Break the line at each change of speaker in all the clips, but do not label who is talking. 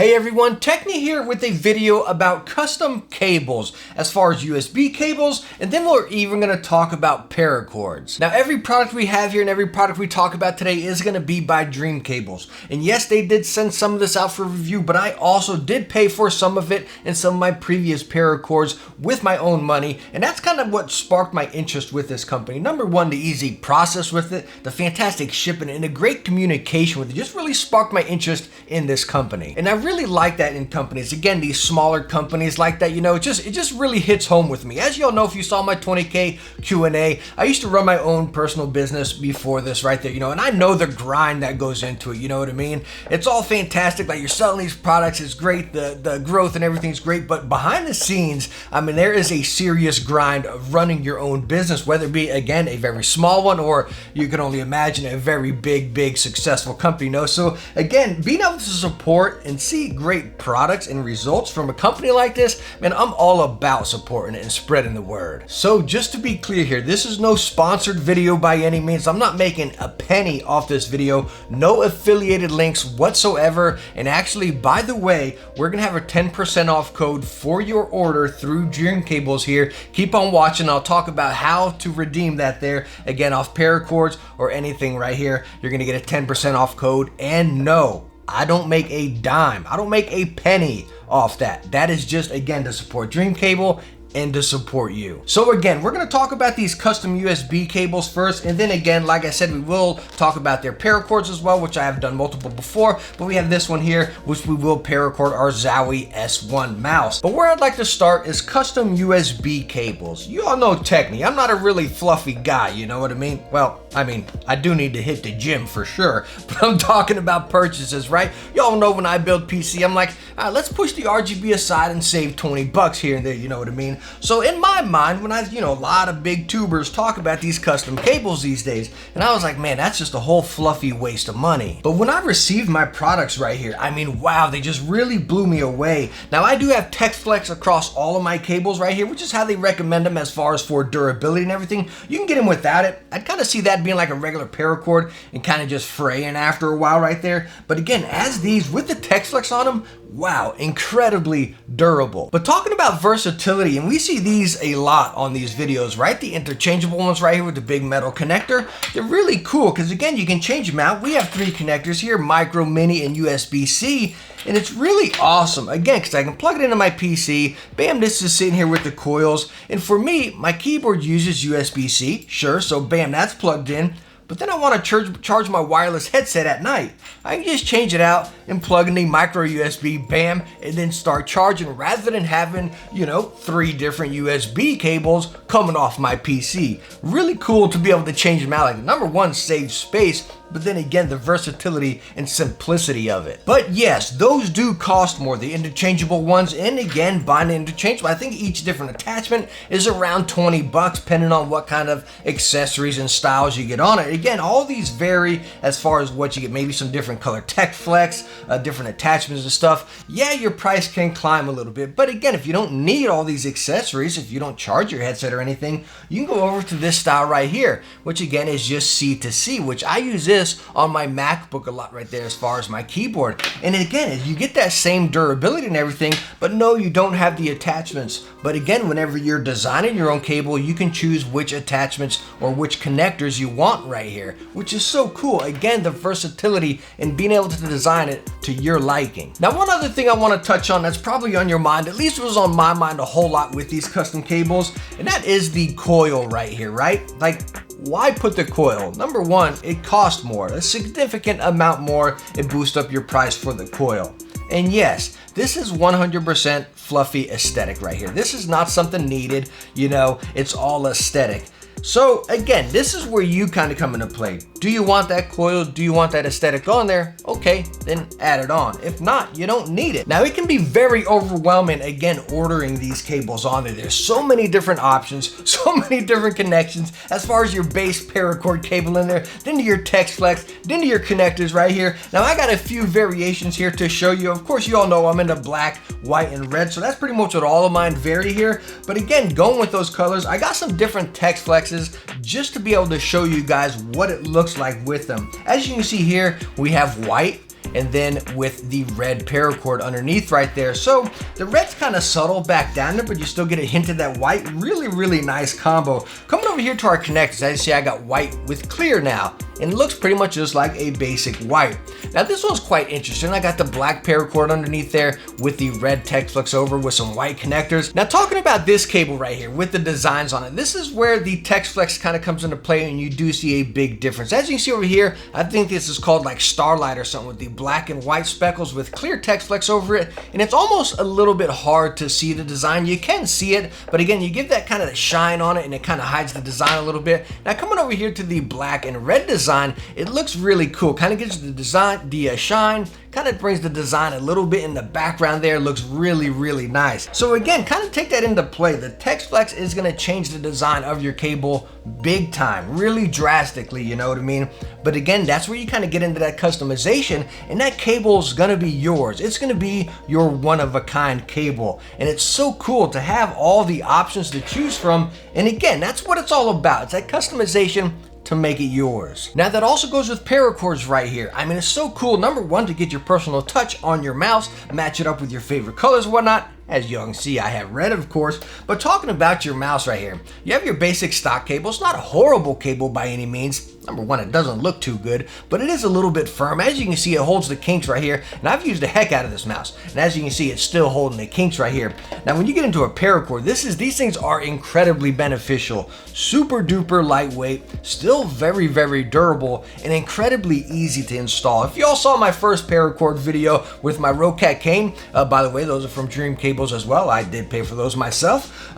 Hey everyone, Techni here with a video about custom cables as far as USB cables, and then we're even going to talk about paracords. Now every product we have here and every product we talk about today is going to be by Dream Cables. And yes, they did send some of this out for review, but I also did pay for some of it in some of my previous paracords with my own money, and that's kind of what sparked my interest with this company. Number one, the easy process with it, the fantastic shipping, and the great communication with it just really sparked my interest in this company. And I really like that in companies. Again, these smaller companies like that, you know, it just really hits home with me. As you all know, if you saw my 20K Q&A, I used to run my own personal business before this right there, you know, and I know the grind that goes into it, you know what I mean? It's all fantastic, like you're selling these products, it's great, the growth and everything's great, but behind the scenes, I mean, there is a serious grind of running your own business, whether it be, again, a very small one, or you can only imagine a very big successful company, you know? So again, being able to support and see great products and results from a company like this, man, I'm all about supporting it and spreading the word. So just to be clear here, this is no sponsored video by any means. I'm not making a penny off this video, no affiliated links whatsoever. And actually, by the way, we're gonna have a 10% off code for your order through Dream Cables here. Keep on watching. I'll talk about how to redeem that there, again, off paracords or anything right here. You're gonna get a 10% off code. And no, I don't make a dime. I don't make a penny off that. That is just, again, to support Dream Cable and to support you. So again, we're gonna talk about these custom USB cables first, and then again, like I said, we will talk about their paracords as well, which I have done multiple before, but we have this one here, which we will paracord our Zowie S1 mouse. But where I'd like to start is custom USB cables. You all know Techni, I'm not a really fluffy guy, you know what I mean? Well, I mean, I do need to hit the gym for sure, but I'm talking about purchases, right? Y'all know when I build PC, I'm like, all right, let's push the RGB aside and save 20 bucks here and there, you know what I mean? So in my mind, when I, you know, a lot of big tubers talk about these custom cables these days, and I was like, man, that's just a whole fluffy waste of money. But when I received my products right here, I mean, wow, they just really blew me away. Now I do have TexFlex across all of my cables right here, which is how they recommend them as far as for durability and everything. You can get them without it. I'd kind of see that being like a regular paracord and kind of just fraying after a while right there. But again, as these with the TexFlex on them, wow, incredibly durable. But talking about versatility, and we see these a lot on these videos, right? The interchangeable ones right here with the big metal connector. They're really cool because again, you can change them out. We have 3 connectors here, micro, mini, and USB-C. And it's really awesome, again, because I can plug it into my PC. Bam, this is sitting here with the coils. And for me, my keyboard uses USB-C, sure, so bam, that's plugged in. But then I want to charge my wireless headset at night. I can just change it out and plug in the micro USB, bam, and then start charging rather than having, you know, 3 different USB cables coming off my PC. Really cool to be able to change them out. Like, number one, save space, but then again, the versatility and simplicity of it. But yes, those do cost more, the interchangeable ones, and again, buying the interchangeable, I think each different attachment is around 20 bucks, depending on what kind of accessories and styles you get on it. Again, all these vary as far as what you get, maybe some different color TexFlex, different attachments and stuff. Yeah, your price can climb a little bit, but again, if you don't need all these accessories, if you don't charge your headset or anything, you can go over to this style right here, which again is just C to C, which I use this on my MacBook a lot right there as far as my keyboard. And again, you get that same durability and everything, but no, you don't have the attachments. But again, whenever you're designing your own cable, you can choose which attachments or which connectors you want right here, which is so cool. Again, the versatility and being able to design it to your liking. Now, one other thing I want to touch on that's probably on your mind, at least it was on my mind a whole lot with these custom cables, and that is the coil right here, right? Like, why put the coil? Number one, it costs more, a significant amount more. It boosts up your price for the coil. And yes, this is 100% fluffy aesthetic right here. This is not something needed, you know, it's all aesthetic. So again, this is where you kind of come into play. Do you want that coil? Do you want that aesthetic on there? Okay, then add it on. If not, you don't need it. Now it can be very overwhelming, again, ordering these cables on there. There's so many different options, so many different connections as far as your base paracord cable in there, then to your TexFlex, then to your connectors right here. Now I got a few variations here to show you. Of course, you all know I'm into black, white, and red, so that's pretty much what all of mine vary here. But again, going with those colors, I got some different TexFlexes just to be able to show you guys what it looks like with them. As you can see here, we have white, and then with the red paracord underneath right there. So the red's kind of subtle back down there, but you still get a hint of that white. Really nice combo. Coming over here to our connectors, as you see, I got white with clear now, and it looks pretty much just like a basic white. Now this one's quite interesting. I got the black paracord underneath there with the red TexFlex over with some white connectors. Now talking about this cable right here with the designs on it, this is where the TexFlex kind of comes into play, and you do see a big difference. As you can see over here, I think this is called like Starlight or something, with the black and white speckles with clear TexFlex over it, and it's almost a little bit hard to see the design. You can see it, but again, you give that kind of shine on it and it kind of hides the design a little bit. Now coming over here to the black and red design, it looks really cool. Kind of gives the design, the shine, kind of brings the design a little bit in the background there. Looks really nice. So again, kind of take that into play. The TexFlex is going to change the design of your cable big time, really drastically, you know what I mean? But again, that's where you kind of get into that customization, and that cable is going to be yours. It's going to be your one-of-a-kind cable, and it's so cool to have all the options to choose from. And again, that's what it's all about. It's that customization to make it yours. Now that also goes with paracords right here. I mean, it's so cool, number one, to get your personal touch on your mouse, match it up with your favorite colors and whatnot. As you can see, I have red, of course. But talking about your mouse right here, you have your basic stock cable. It's not a horrible cable by any means. Number one, it doesn't look too good, but it is a little bit firm. As you can see, it holds the kinks right here, and I've used the heck out of this mouse. And as you can see, it's still holding the kinks right here. Now, when you get into a paracord, these things are incredibly beneficial. Super duper lightweight, still very durable, and incredibly easy to install. If y'all saw my first paracord video with my Rocat cane, by the way, those are from Dream Cables as well. I did pay for those myself.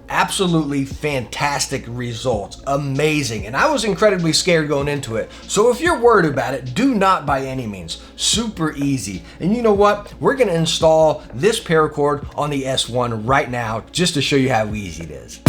Absolutely fantastic results, amazing, and I was incredibly scared going into it. So if you're worried about it, do not by any means. Super easy. And you know what? We're going to install this paracord on the S1 right now just to show you how easy it is.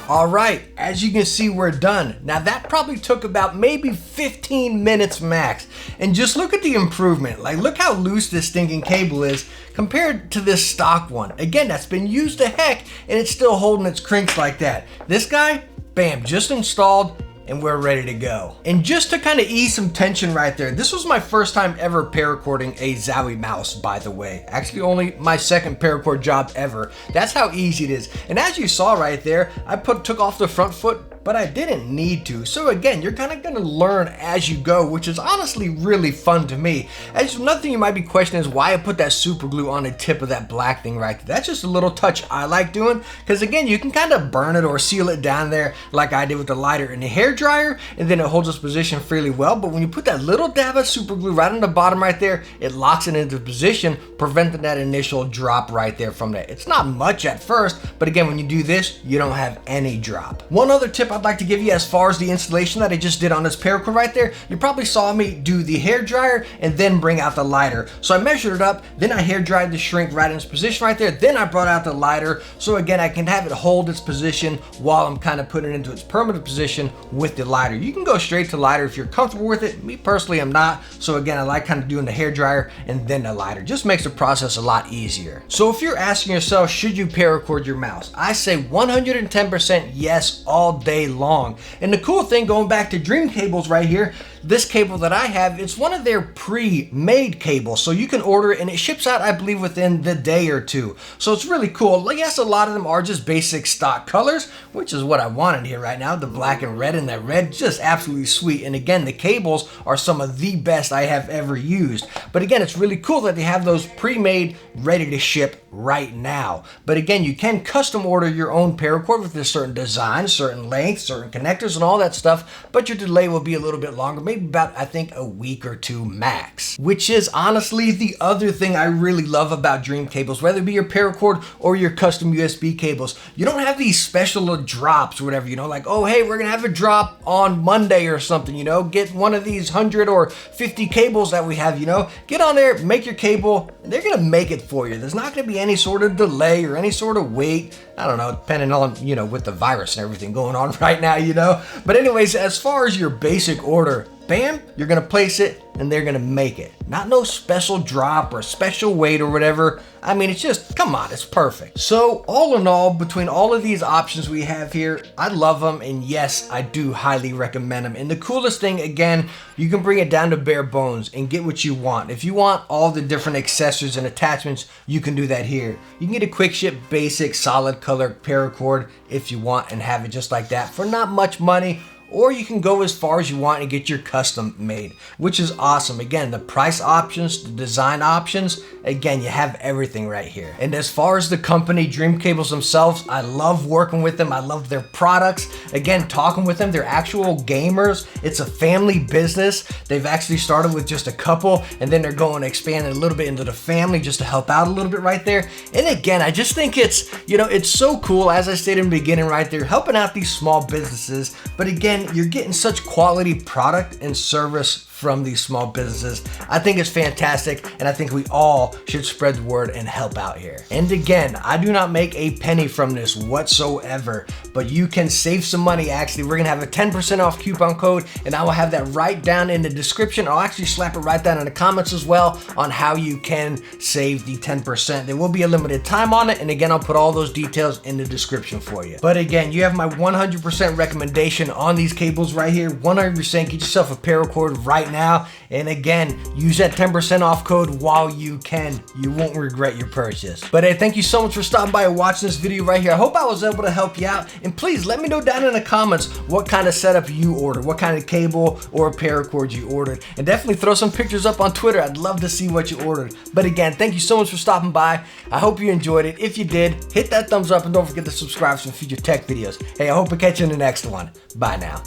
All right, as you can see, we're done. Now that probably took about maybe 15 minutes max. And just look at the improvement. Like, look how loose this stinking cable is compared to this stock one. Again, that's been used to heck, and it's still holding its crinks like that. This guy, bam, just installed, and we're ready to go. And just to kind of ease some tension right there, this was my first time ever paracording a Zowie mouse, by the way. Actually, only my second paracord job ever. That's how easy it is. And as you saw right there, I took off the front foot, but I didn't need to. So again, you're kind of gonna learn as you go, which is honestly really fun to me. As another thing you might be questioning is why I put that super glue on the tip of that black thing right there. That's just a little touch I like doing, because again, you can kind of burn it or seal it down there like I did with the lighter and the hair dryer, and then it holds its position fairly well. But when you put that little dab of super glue right on the bottom right there, it locks it into position, preventing that initial drop right there from that. It's not much at first, but again, when you do this, you don't have any drop. One other tip I'd like to give you as far as the installation that I just did on this paracord right there, you probably saw me do the hair dryer and then bring out the lighter. So I measured it up, then I hair dried the shrink right in its position right there, then I brought out the lighter, so again, I can have it hold its position while I'm kind of putting it into its permanent position with the lighter. You can go straight to lighter if you're comfortable with it. Me personally, I'm not. So again, I like kind of doing the hair dryer and then the lighter. Just makes the process a lot easier. So if you're asking yourself, should you paracord your mouse? I say 110% yes all day long. And the cool thing, going back to Dream Cables right here, this cable that I have, it's one of their pre-made cables. So you can order it and it ships out, I believe, within the day or two. So it's really cool. Like, yes, a lot of them are just basic stock colors, which is what I wanted here right now. The black and red, and that red, just absolutely sweet. And again, the cables are some of the best I have ever used. But again, it's really cool that they have those pre-made, ready to ship right now. But again, you can custom order your own paracord with a certain design, certain length, certain connectors and all that stuff, but your delay will be a little bit longer, maybe about, I think, a week or two max. Which is honestly the other thing I really love about Dream cables, whether it be your paracord or your custom USB cables. You don't have these special drops or whatever, you know, like, oh hey, we're gonna have a drop on Monday or something, you know, get one of these 100 or 50 cables that we have, you know, get on there, make your cable, they're gonna make it for you. There's not gonna be any sort of delay or any sort of wait. I don't know, depending on, you know, with the virus and everything going on right now, you know. But anyways, as far as your basic order, bam, you're gonna place it and they're gonna make it. Not no special drop or special weight or whatever. I mean, it's just, come on, it's perfect. So all in all, between all of these options we have here, I love them, and yes, I do highly recommend them. And the coolest thing, again, you can bring it down to bare bones and get what you want. If you want all the different accessories and attachments, you can do that here. You can get a quick ship basic solid color paracord if you want and have it just like that for not much money. Or you can go as far as you want and get your custom made, which is awesome. Again, the price options, the design options, again, you have everything right here. And as far as the company Dream Cables themselves, I love working with them. I love their products. Again, talking with them, they're actual gamers. It's a family business. They've actually started with just a couple, and then they're going to expand a little bit into the family just to help out a little bit right there. And again, I just think it's, you know, it's so cool, as I stated in the beginning right there, helping out these small businesses. But again, you're getting such quality product and service from these small businesses. I think it's fantastic, and I think we all should spread the word and help out here. And again, I do not make a penny from this whatsoever, but you can save some money. Actually, we're gonna have a 10% off coupon code, and I will have that right down in the description. I'll actually slap it right down in the comments as well on how you can save the 10%. There will be a limited time on it, and again, I'll put all those details in the description for you. But again, you have my 100% recommendation on these cables right here. 100%, get yourself a paracord right now, and again, use that 10% off code while you can. You won't regret your purchase. But hey, thank you so much for stopping by and watching this video right here. I hope I was able to help you out, and please let me know down in the comments what kind of setup you ordered, what kind of cable or paracord you ordered, and definitely throw some pictures up on Twitter. I'd love to see what you ordered. But again, thank you so much for stopping by. I hope you enjoyed it. If you did, hit that thumbs up and don't forget to subscribe for some future tech videos. Hey, I hope to catch you in the next one. Bye now.